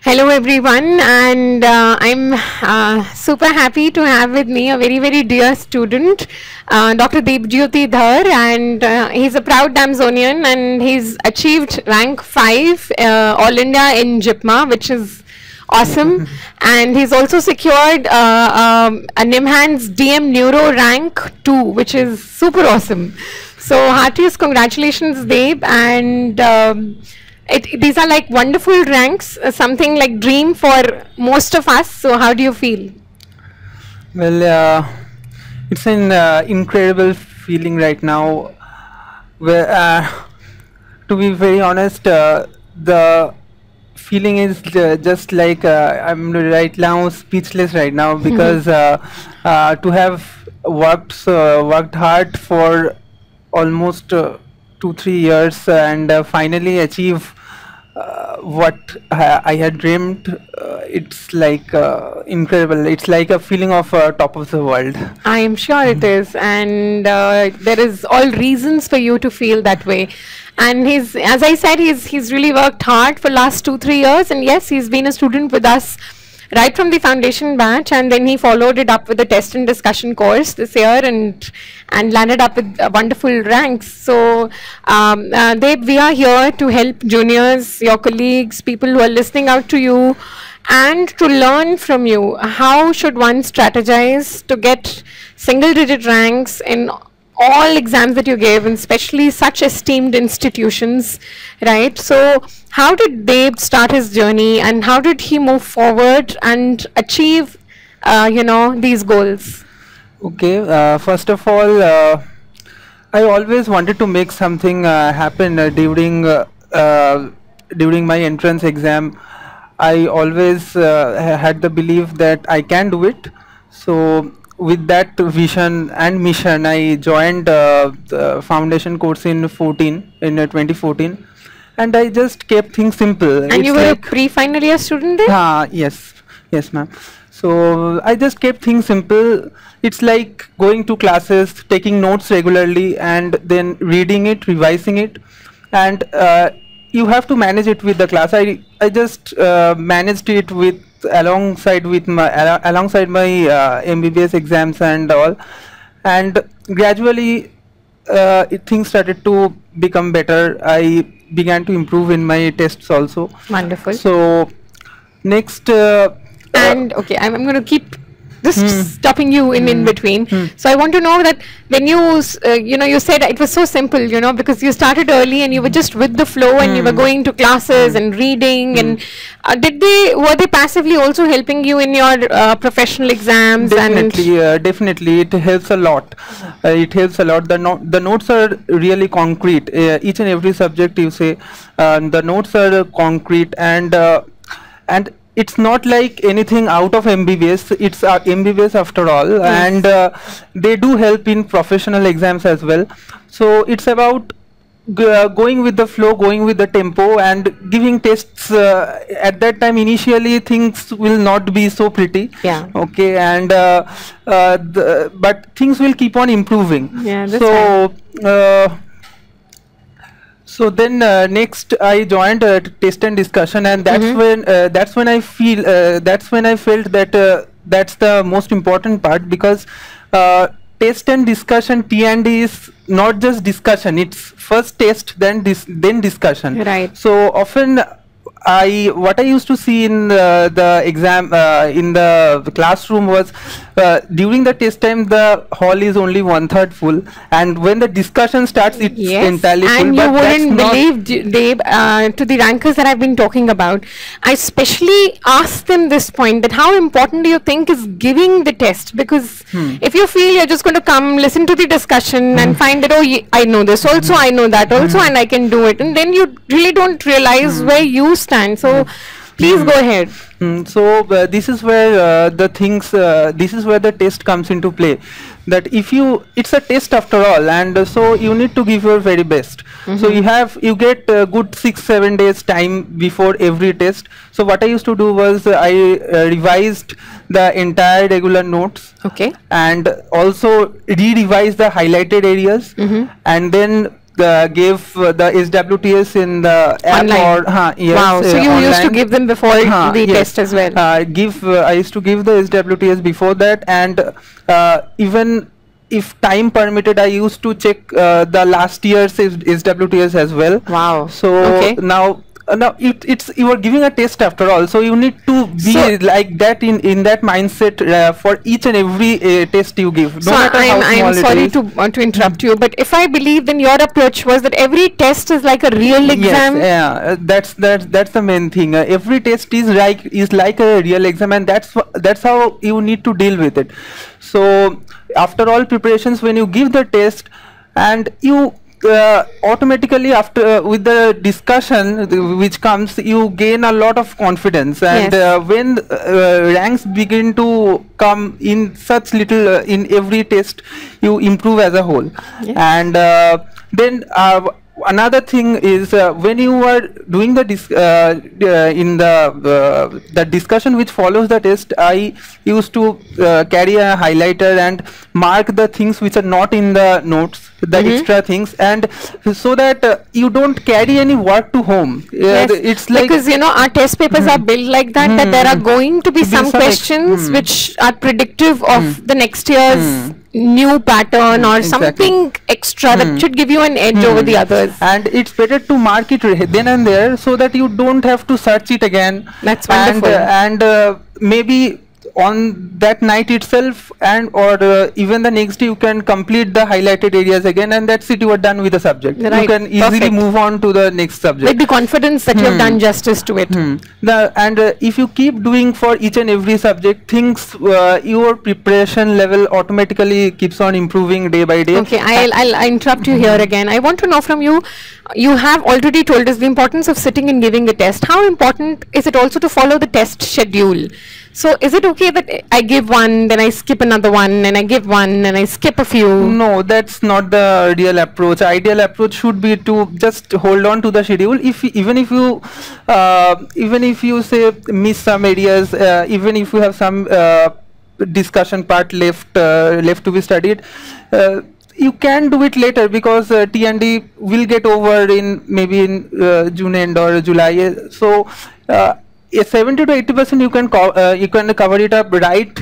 Hello everyone, and I'm super happy to have with me a very, very dear student, Dr.Debjyoti Dhar, and he's a proud Damsonian, and he's achieved rank 5 All India in JIPMER, which is awesome. And he's also secured a NIMHANS DM Neuro rank 2, which is super awesome. So heartiest congratulations, Deb, and these are like wonderful ranks, something like dream for most of us. So how do you feel? Well, it's an incredible feeling right now. Where, to be very honest, the feeling is just like I'm right now speechless right now, because to have worked hard for almost 2-3 years and finally achieve what I had dreamed, it's like incredible. It's like a feeling of top of the world. I am sure it is, and there is all reasons for you to feel that way. And as I said, he's really worked hard for last 2-3 years, and yes, he's been a student with us right from the foundation batch, and then he followed it up with a test and discussion course this year, and landed up with wonderful ranks. So Deb, we are here to help juniors, your colleagues, people who are listening out to you, and to learn from you. How should one strategize to get single-digit ranks in all exams that you gave, and especially such esteemed institutions, right? So how did Deb start his journey, and how did he move forward and achieve these goals? Okay, first of all, I always wanted to make something happen during my entrance exam. I always had the belief that I can do it. So with that vision and mission, I joined the foundation course in 2014, and I just kept things simple. And it's you were like a pre-final year student there? Yes, ma'am. So I just kept things simple. It's like going to classes, taking notes regularly, and then reading it, revising it, and you have to manage it with the class. I just managed it with alongside my MBBS exams and all, and gradually things started to become better. I began to improve in my tests also. Wonderful. So next and okay, I'm going to keep just stopping you in between. So I want to know that when you you said it was so simple, because you started early and you were just with the flow, and you were going to classes and reading, and were they passively also helping you in your professional exams? Definitely it helps a lot. It helps a lot. The notes are really concrete. Each and every subject you say, the notes are concrete, and it's not like anything out of MBBS. It's MBBS after all, yes. And they do help in professional exams as well. So it's about going with the flow, going with the tempo, and giving tests. At that time, initially things will not be so pretty. Yeah. Okay, and but things will keep on improving. Yeah. That's So then next I joined test and discussion, and that's when I felt that that's the most important part, because test and discussion, T&D is not just discussion. It's first test, then discussion. Right. So often what I used to see in the exam in the classroom was during the test time the hall is only 1/3 full, and when the discussion starts it's entirely full. And you wouldn't believe, Deb, to the rankers that I've been talking about, I especially asked them this point, that how important do you think is giving the test? Because if you feel you're just going to come, listen to the discussion and find that, oh, I know this also, I know that also, and I can do it, and then you really don't realize where you stand. So please go ahead. So this is where this is where the test comes into play. That it's a test after all, and so you need to give your very best. So you get a good 6-7 days time before every test. So what I used to do was I revised the entire regular notes. Okay. And also re-revise the highlighted areas, and then gave the SWTS in the app Online. or yes, Wow. So you used to online. give them before the Yes. test as well. I used to give the SWTS before that, and even if time permitted, I used to check the last year's SWTS as well. Wow. So Okay. now it's you are giving a test after all, so you need to be like that in that mindset for each and every test you give. No So matter how small I'm it sorry is. to interrupt you, but if I believe, then your approach was that every test is like a real exam. Yes, yeah, that's the main thing. Every test is like a real exam, and that's how you need to deal with it. So after all preparations, when you give the test, and you automatically after with the discussion which comes, you gain a lot of confidence, and Yes. when ranks begin to come in such little in every test, you improve as a whole. Yes. And then another thing is when you are doing the in the discussion which follows the test, I used to carry a highlighter and mark the things which are not in the notes, the extra things, and so that you don't carry any work to home. Yes, it's like because our test papers are built like that, that there are going to be some questions which are predictive of the next year's new pattern or something extra that should give you an edge over the others. And it's better to mark it then and there, so that you don't have to search it again. That's wonderful. And maybe on that night itself, and or even the next day, you can complete the highlighted areas again, and that's it, you are done with the subject. Right. You can easily Perfect. move on to the next subject With the confidence that you have done justice to it. If you keep doing for each and every subject things, your preparation level automatically keeps on improving day by day. Okay, I'll interrupt you here again. I want to know from you, you have already told us the importance of sitting and giving the test. How important is it also to follow the test schedule? So is it okay that I give one, then I skip another one, and I give one, and I skip a few? No, that's not the real approach. Ideal approach should be to just hold on to the schedule. Even if you say miss some areas, even if you have some discussion part left to be studied, you can do it later, because T&D will get over in maybe in June end or July. So 70 to 80% you can cover it up right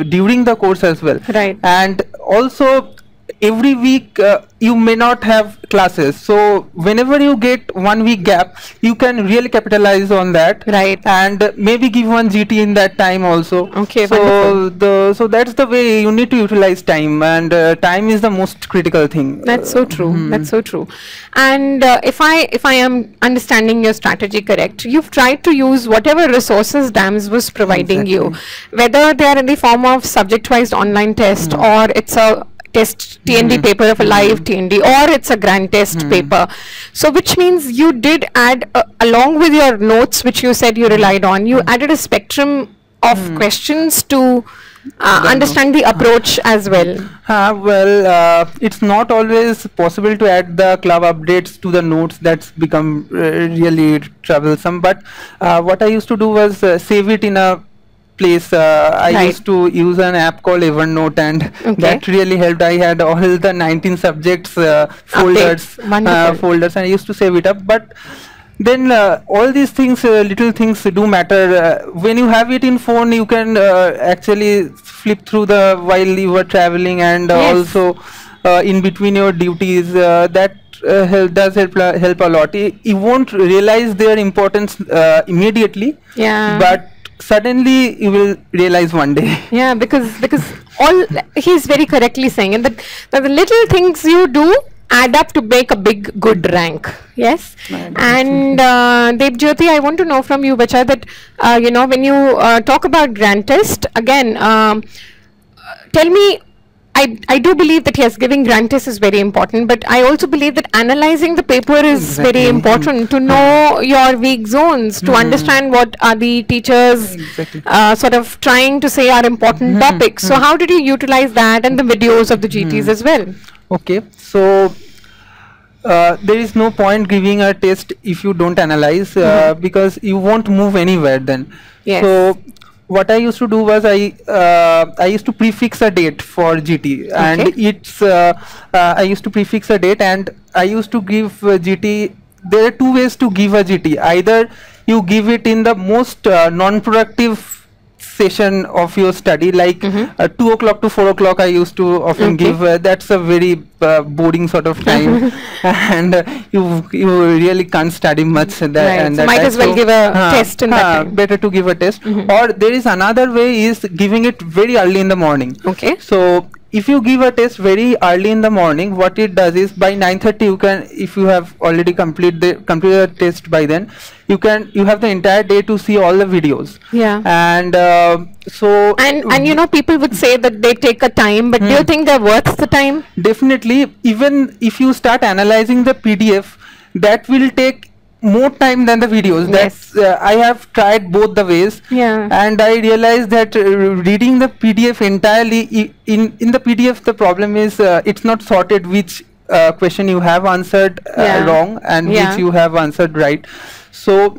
during the course as well. Right. And also every week you may not have classes, so whenever you get 1 week gap, you can really capitalize on that. Right. And maybe give one GT in that time also. Okay, so that's the way you need to utilize time, and time is the most critical thing. That's so true. That's so true. And if I am understanding your strategy correct, you've tried to use whatever resources DAMS was providing you, whether they are in the form of subject-wise online test, or it's a test T&D paper of a live T&D, or it's a grand test paper. So which means you did add along with your notes, which you said you relied on, you added a spectrum of questions to understand the approach as well. It's not always possible to add the club updates to the notes. That's become really troublesome. But what I used to do was save it in a place. I used to use an app called Evernote, and that really helped. I had all the 19 subjects folders, and I used to save it up. But then all these things, little things do matter. When you have it in phone, you can actually flip through while you were traveling, and also in between your duties. That does help a lot. You won't realize their importance immediately, but suddenly you will realize one day. Yeah, because all he's very correctly saying, and that the little things you do add up to make a big good rank. Yes. And Debjyoti, I want to know from you, Bacha, that when you talk about grand test again, tell me, I do believe that yes, giving grand test is very important, but I also believe that analyzing the paper is very important, to know your weak zones, to understand what are the teachers sort of trying to say are important topics. So how did you utilize that and the videos of the GTs as well? Okay, so there is no point giving a test if you don't analyze, because you won't move anywhere then. Yes. So what I used to do was I used to prefix a date for GT, and it's I used to prefix a date, and I used to give GT. There are two ways to give a GT. Either you give it in the most non-productive session of your study, like 2 o'clock to 4 o'clock I used to often give. That's a very boring sort of time, and you really can't study much in that. Right. And So that might time. as well give a test in that time. Better to give a test. Or there is another way, is giving it very early in the morning. Okay. So if you give a test very early in the morning, what it does is by 9:30 you can, if you have already completed the test by then, you have the entire day to see all the videos. Yeah. And and you know, people would say that they take a time, but do you think they're worth the time? Definitely. Even if you start analyzing the PDF, that will take more time than the videos. Yes. That's I have tried both the ways. Yeah. And I realized that reading the PDF entirely, in the PDF the problem is it's not sorted which question you have answered wrong and which you have answered right. So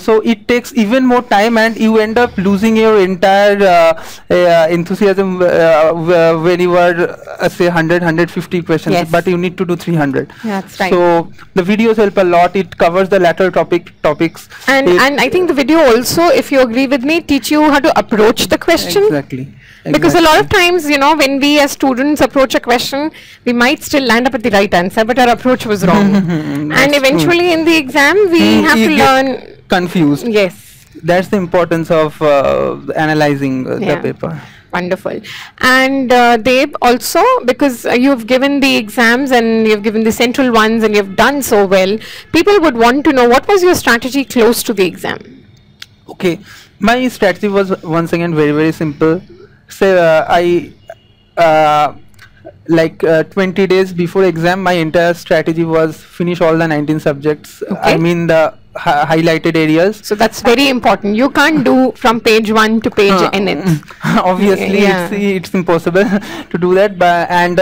so it takes even more time, and you end up losing your entire enthusiasm when you are say 150 questions, but you need to do 300. That's right. So the videos help a lot. It covers the lateral topics, and I think the video also, if you agree with me, teach you how to approach the question. Exactly. Because a lot of times, you know, when we as students approach a question, we might still land up at the right answer, but our approach was wrong. And eventually in the exam, we have to learn. Confused. Yes. That's the importance of analyzing the paper. Wonderful. And Deb, also, because you've given the exams and you've given the central ones and you've done so well, people would want to know, what was your strategy close to the exam? Okay. My strategy was once again very, very simple. So like 20 days before exam, my entire strategy was finish all the 19 subjects. I mean the highlighted areas. So that's very important. You can't do from page 1 to page nth. Obviously, it's impossible to do that. And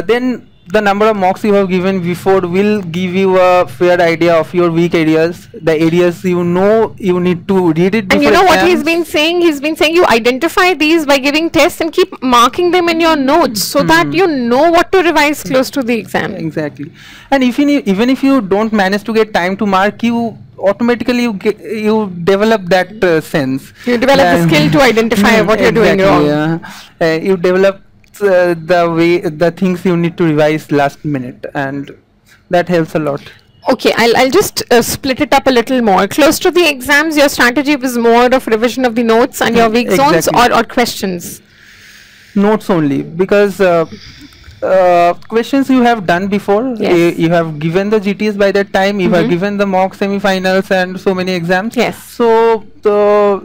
then the number of mocks you have given before will give you a fair idea of your weak areas, the areas you know you need to read it before. And you know what he's been saying? He's been saying you identify these by giving tests and keep marking them in your notes so that you know what to revise close to the exam. Exactly. And even if you don't manage to get time to mark, you automatically you develop that sense. You develop the skill to identify what you're doing wrong. You develop the things you need to revise last minute, and that helps a lot. Okay, I'll just split it up a little more. Close to the exams, your strategy was more of revision of the notes and your weak zones, or questions? Notes only, because questions you have done before. You have given the GTs by that time. You have given the mock semi-finals and so many exams. So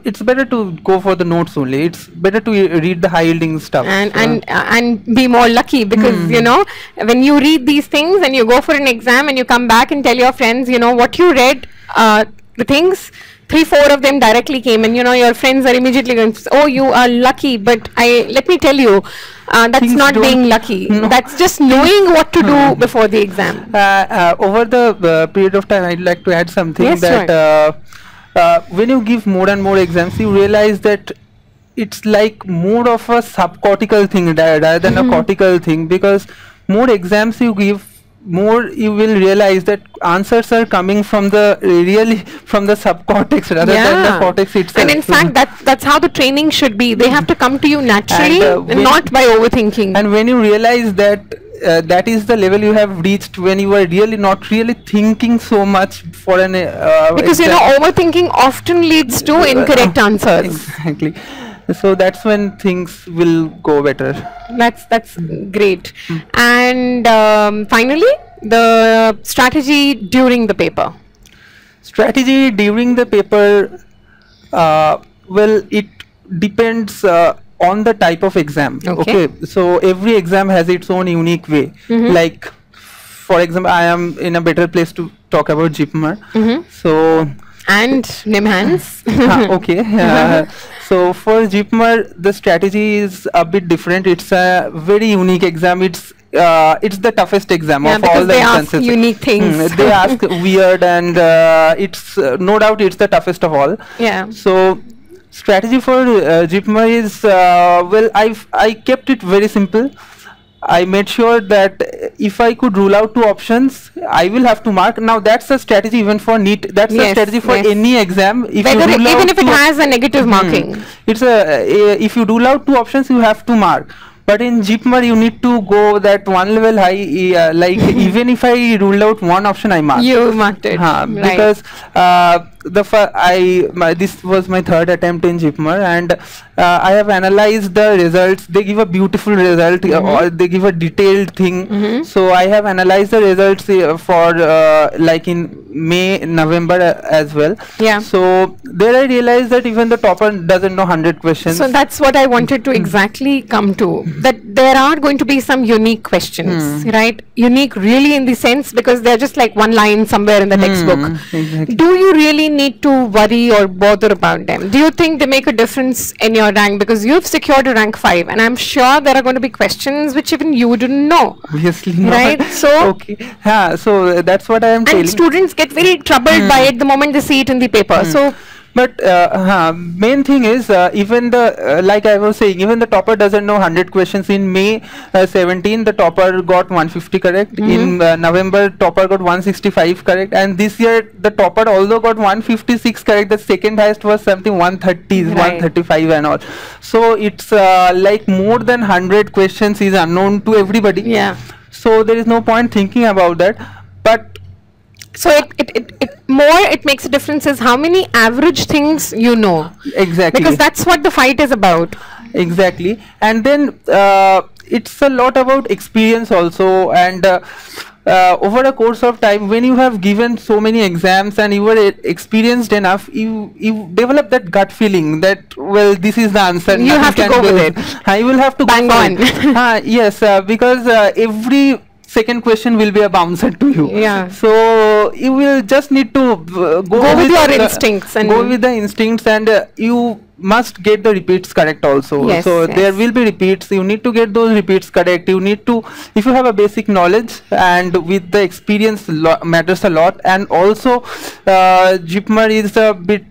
it's better to go for the notes only. It's better to read the high-yielding stuff and be more lucky, because you know, when you read these things and you go for an exam and you come back and tell your friends, you know, what you read, the things, 3-4 of them directly came, and you know, your friends are immediately going, oh, you are lucky. But let me tell you, that's things not being lucky. That's just knowing what to do before the exam. Over the period of time, I'd like to add something, that when you give more and more exams, you realize that it's like more of a subcortical thing rather than a cortical thing, because more exams you give, more you will realize that answers are coming from the subcortex rather than the cortex itself. And in fact, that's how the training should be. They have to come to you naturally, and not by overthinking. And when you realize that that is the level you have reached, when you are really not really thinking so much for an because you know, overthinking often leads to incorrect answers. Exactly. So that's when things will go better. That's great. And finally, the strategy during the paper. Strategy during the paper, well, it depends on the type of exam. Okay. So every exam has its own unique way. Like, for example, I am in a better place to talk about JIPMER. So and NIMHANS. So for JIPMER, the strategy is a bit different. It's a very unique exam. It's the toughest exam of all the instances. They ask unique things. They ask weird, and it's no doubt it's the toughest of all. Yeah. So strategy for JIPMER is well, I kept it very simple. I made sure that if I could rule out two options, I will have to mark. Now that's a strategy even for NEET. That's a strategy for any exam. If whether you even if it has a negative marking, it's if you rule out two options, you have to mark. But in JIPMER, you need to go that one level high. Like even if I ruled out one option, I marked. You marked it, right. Because this was my third attempt in JIPMER, and I have analyzed the results. They give a beautiful result, or they give a detailed thing. So I have analyzed the results for like in May, November as well. Yeah. So there I realized that even the topper doesn't know 100 questions. So that's what I wanted to exactly come to. That there are going to be some unique questions, right? Unique really in the sense because they're just like one line somewhere in the textbook. Exactly. Do you really need to worry or bother about them? Do you think they make a difference in your rank? Because you've secured a rank 5 and I'm sure there are going to be questions which even you didn't know. Obviously not. Right? So, okay. So that's what I am telling. And students get very troubled by it the moment they see it in the paper. So, but main thing is even the like I was saying, even the topper doesn't know 100 questions. In May 17, the topper got 150 correct. In November, topper got 165 correct. And this year, the topper although got 156 correct, the second highest was something 130, 135 and all. So it's like more than 100 questions is unknown to everybody. Yeah. So there is no point thinking about that. But so it makes a difference is how many average things you know. Exactly. Because that's what the fight is about. Exactly. And then it's a lot about experience also, and over a course of time, when you have given so many exams and you were experienced enough, you develop that gut feeling that, well, this is the answer. You have to go with it. I will have to bang on. Yes, because every second question will be a bouncer to you. Yeah. So you will just need to go with your instincts and go with the instincts, and you must get the repeats correct also. Yes, so there will be repeats. You need to get those repeats correct. You need to, if you have a basic knowledge and with the experience matters a lot. And also JIPMER is a bit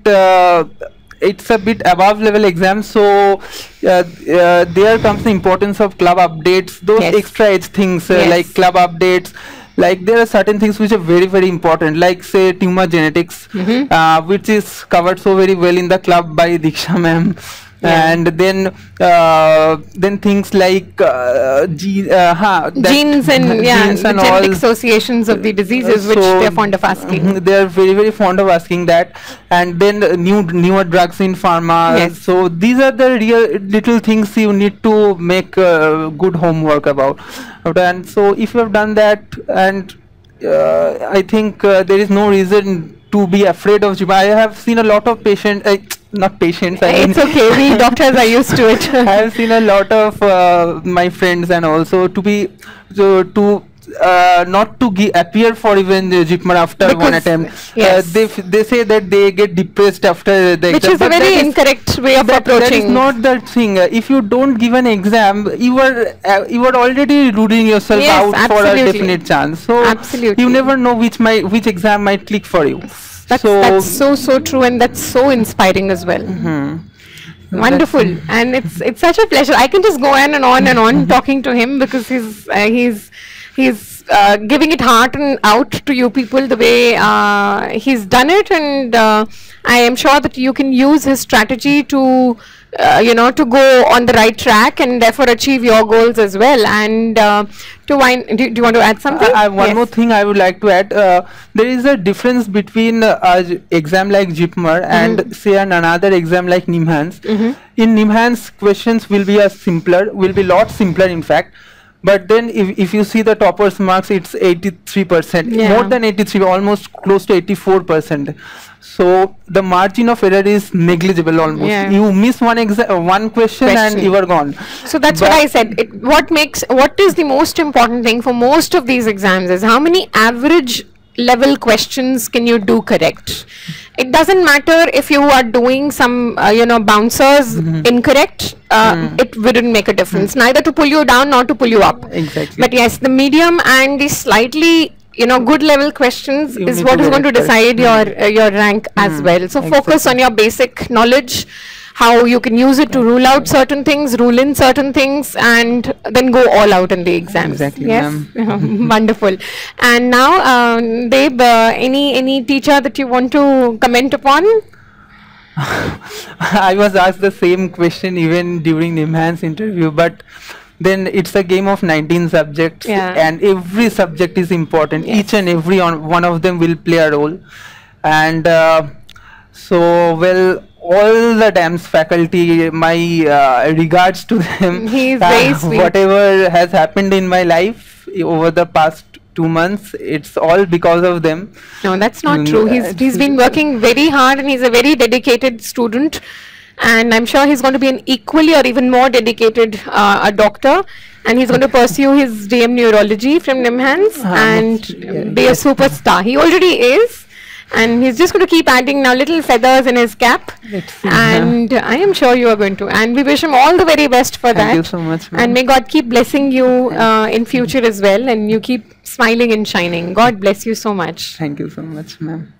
it's a bit above level exam, so there comes the importance of club updates, those extra edge things like club updates. Like there are certain things which are very, very important, like say tumor genetics, which is covered so very well in the club by Diksha ma'am. And then things like genes and genes and all genetic associations of the diseases, which they are fond of asking. They are very, very fond of asking that. And then newer drugs in pharma. So these are the real little things you need to make good homework about. And so if you have done that, and I think there is no reason to be afraid of JIPMER. I have seen a lot of patients, not patients. It's okay. We doctors are used to it. I have seen a lot of my friends, and also to be not to appear for even JIPMER after because one attempt. They say that they get depressed after the which exam. Which is a very incorrect way of approaching. That is not the thing. If you don't give an exam, you are already ruling yourself out for a definite chance. So you never know which exam might click for you. That's so true, and that's so inspiring as well. Wonderful, and it's such a pleasure. I can just go on and on and on talking to him, because he's giving it heart and out to you people the way he's done it, and I am sure that you can use his strategy to to go on the right track and therefore achieve your goals as well. And do you want to add something? One more thing I would like to add. There is a difference between an exam like JIPMER and say another exam like NIMHANS. In NIMHANS, questions will be lot simpler in fact. But then if you see the toppers marks, it's 83%, more than 83, almost close to 84%. So the margin of error is negligible almost. You miss one question and you are gone. So that's what I said. What is the most important thing for most of these exams is how many average level questions can you do correct. It doesn't matter if you are doing some bouncers incorrect. It wouldn't make a difference, neither to pull you down nor to pull you up. Exactly. But yes, the medium and the slightly good level questions is what is going to decide your rank as well. So focus on your basic knowledge, how you can use it to rule out certain things, rule in certain things, and then go all out in the exams. Exactly, Yes, wonderful. And now, Deb, any teacher that you want to comment upon? I was asked the same question even during NIMHANS interview, but then it's a game of 19 subjects, and every subject is important. Each and every one of them will play a role. And so, well, all the DAMS faculty, my regards to them. He is very sweet. Whatever has happened in my life over the past 2 months, it's all because of them. No, that's not true. He's been working very hard, and he's a very dedicated student. And I'm sure he's going to be an equally or even more dedicated a doctor, and he's going to pursue his DM neurology from NIMHANS and be a superstar. He already is, and he's just going to keep adding now little feathers in his cap. And I am sure you are going to. And we wish him all the very best for that. Thank you so much, ma'am. And may God keep blessing you in future as well, and you keep smiling and shining. God bless you so much. Thank you so much, ma'am.